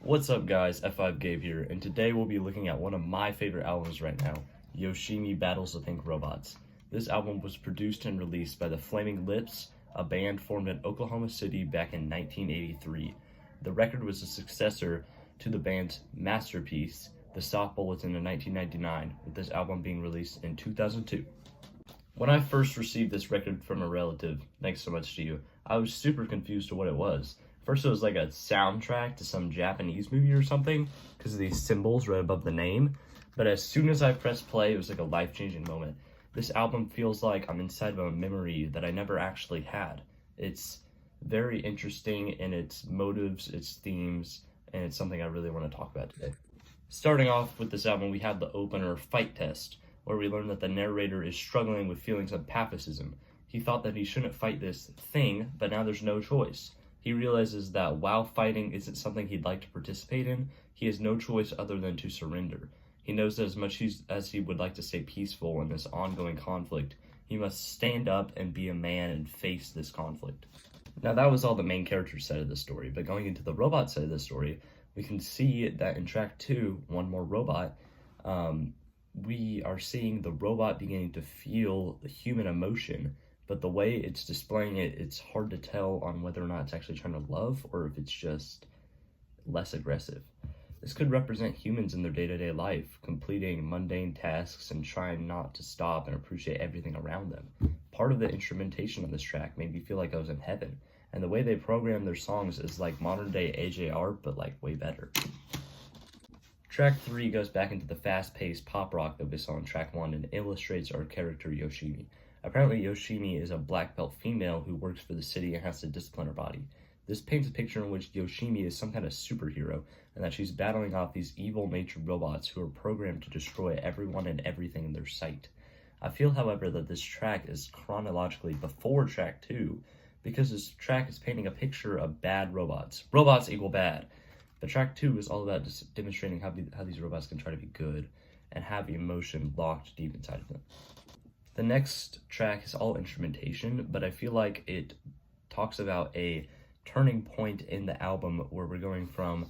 What's up guys, F5 Gabe here, and today we'll be looking at one of my favorite albums right now, Yoshimi Battles the Pink Robots. This album was produced and released by the Flaming Lips, a band formed in Oklahoma City back in 1983. The record was a successor to the band's masterpiece, The Soft Bulletin, in 1999, with this album being released in 2002. When I first received this record from a relative, thanks so much to you, I was super confused to what it was. First it was like a soundtrack to some Japanese movie or something, because of these symbols right above the name. But as soon as I pressed play, it was like a life-changing moment. This album feels like I'm inside of a memory that I never actually had. It's very interesting in its motives, its themes, and it's something I really want to talk about today. Starting off with this album, we have the opener, Fight Test, where we learn that the narrator is struggling with feelings of papacism. He thought that he shouldn't fight this thing, but now there's no choice. He realizes that while fighting isn't something he'd like to participate in, he has no choice other than to surrender. He knows that as much as he would like to stay peaceful in this ongoing conflict, he must stand up and be a man and face this conflict. Now that was all the main character side of the story, but going into the robot side of the story, we can see that in track 2, One More Robot, we are seeing the robot beginning to feel the human emotion. But the way it's displaying it, it's hard to tell on whether or not it's actually trying to love or if it's just less aggressive. This could represent humans in their day-to-day life, completing mundane tasks and trying not to stop and appreciate everything around them. Part of the instrumentation on this track made me feel like I was in heaven, and the way they program their songs is like modern-day AJR, but like way better. Track 3 goes back into the fast-paced pop rock that we saw in track 1 and illustrates our character Yoshimi. Apparently, Yoshimi is a black belt female who works for the city and has to discipline her body. This paints a picture in which Yoshimi is some kind of superhero, and that she's battling off these evil-natured robots who are programmed to destroy everyone and everything in their sight. I feel, however, that this track is chronologically before track 2, because this track is painting a picture of bad robots. Robots equal bad. But track 2 is all about just demonstrating how these robots can try to be good and have emotion locked deep inside of them. The next track is all instrumentation, but I feel like it talks about a turning point in the album where we're going from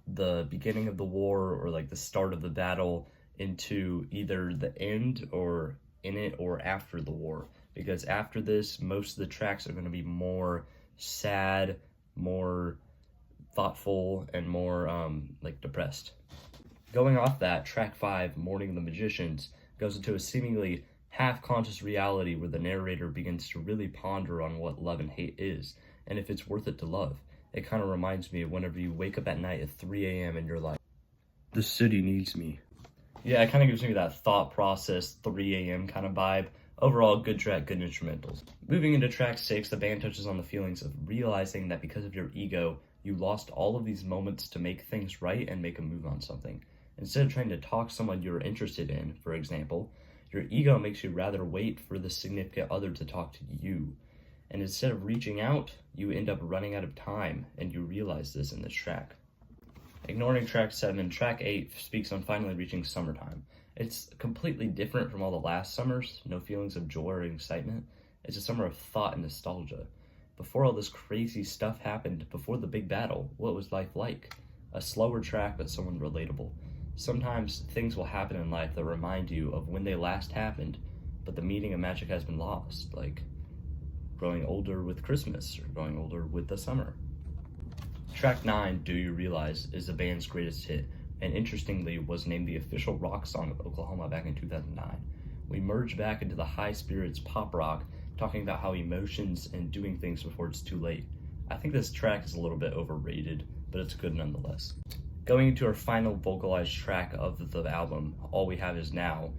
the beginning of the war or like the start of the battle into either the end or in it or after the war. Because after this, most of the tracks are going to be more sad, more thoughtful, and more like depressed. Going off that, track 5, Mourning the Magicians, goes into a seemingly half-conscious reality where the narrator begins to really ponder on what love and hate is, and if it's worth it to love. It kind of reminds me of whenever you wake up at night at 3 a.m. and you're like, the city needs me. Yeah, it kind of gives me that thought process, 3 a.m. kind of vibe. Overall, good track, good instrumentals. Moving into track 6, the band touches on the feelings of realizing that because of your ego, you lost all of these moments to make things right and make a move on something. Instead of trying to talk someone you're interested in, for example, your ego makes you rather wait for the significant other to talk to you. And instead of reaching out, you end up running out of time, and you realize this in this track. Ignoring track 7, track 8 speaks on finally reaching summertime. It's completely different from all the last summers, no feelings of joy or excitement. It's a summer of thought and nostalgia. Before all this crazy stuff happened, before the big battle, what was life like? A slower track, but someone relatable. Sometimes things will happen in life that remind you of when they last happened, but the meaning of magic has been lost, like growing older with Christmas or growing older with the summer. Track 9, Do You Realize, is the band's greatest hit, and interestingly was named the official rock song of Oklahoma back in 2009. We merge back into the high spirits pop rock, talking about how emotions and doing things before it's too late. I think this track is a little bit overrated, but it's good nonetheless. Going into our final vocalized track of the album, All We Have Is Now,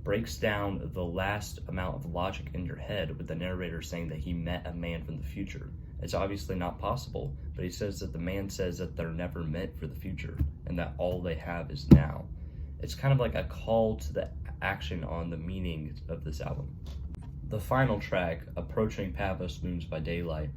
breaks down the last amount of logic in your head with the narrator saying that he met a man from the future. It's obviously not possible, but he says that the man says that they're never meant for the future and that all they have is now. It's kind of like a call to the action on the meaning of this album. The final track, Approaching Pathos Moons by Daylight,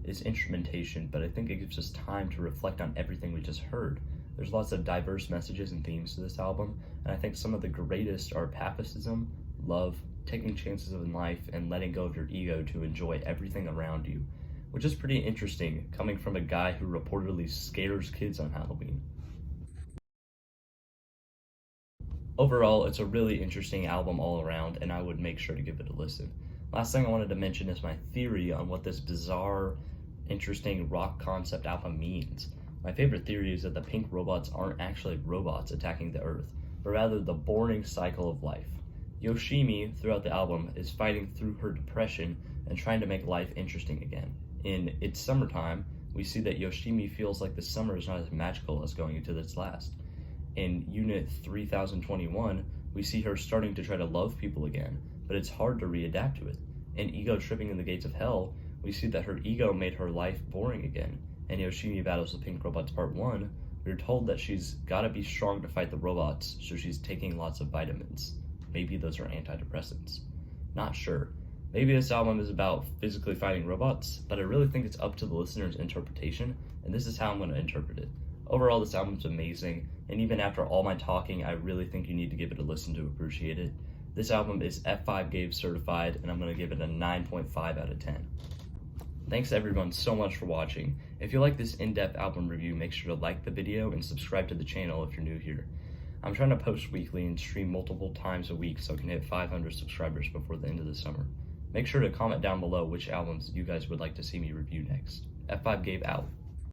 is instrumentation, but I think it gives us time to reflect on everything we just heard. There's lots of diverse messages and themes to this album, and I think some of the greatest are papacism, love, taking chances in life, and letting go of your ego to enjoy everything around you. which is pretty interesting coming from a guy who reportedly scares kids on Halloween. Overall, it's a really interesting album all around, and I would make sure to give it a listen. Last thing I wanted to mention is my theory on what this bizarre, interesting rock concept album means. My favorite theory is that the pink robots aren't actually robots attacking the Earth, but rather the boring cycle of life. Yoshimi, throughout the album, is fighting through her depression and trying to make life interesting again. In It's Summertime, we see that Yoshimi feels like the summer is not as magical as going into its last. In Unit 3021, we see her starting to try to love people again, but it's hard to readapt to it. In Ego Tripping in the Gates of Hell, we see that her ego made her life boring again. In Yoshimi Battles the Pink Robots Part 1, we're told that she's gotta be strong to fight the robots, so she's taking lots of vitamins. Maybe those are antidepressants. Not sure. Maybe this album is about physically fighting robots, but I really think it's up to the listener's interpretation, and this is how I'm going to interpret it. Overall, this album's amazing, and even after all my talking, I really think you need to give it a listen to appreciate it. This album is F5 Gabe certified, and I'm going to give it a 9.5 out of 10. Thanks everyone so much for watching. If you like this in-depth album review, make sure to like the video and subscribe to the channel if you're new here. I'm trying to post weekly and stream multiple times a week so I can hit 500 subscribers before the end of the summer. Make sure to comment down below which albums you guys would like to see me review next. F5 Gabe out.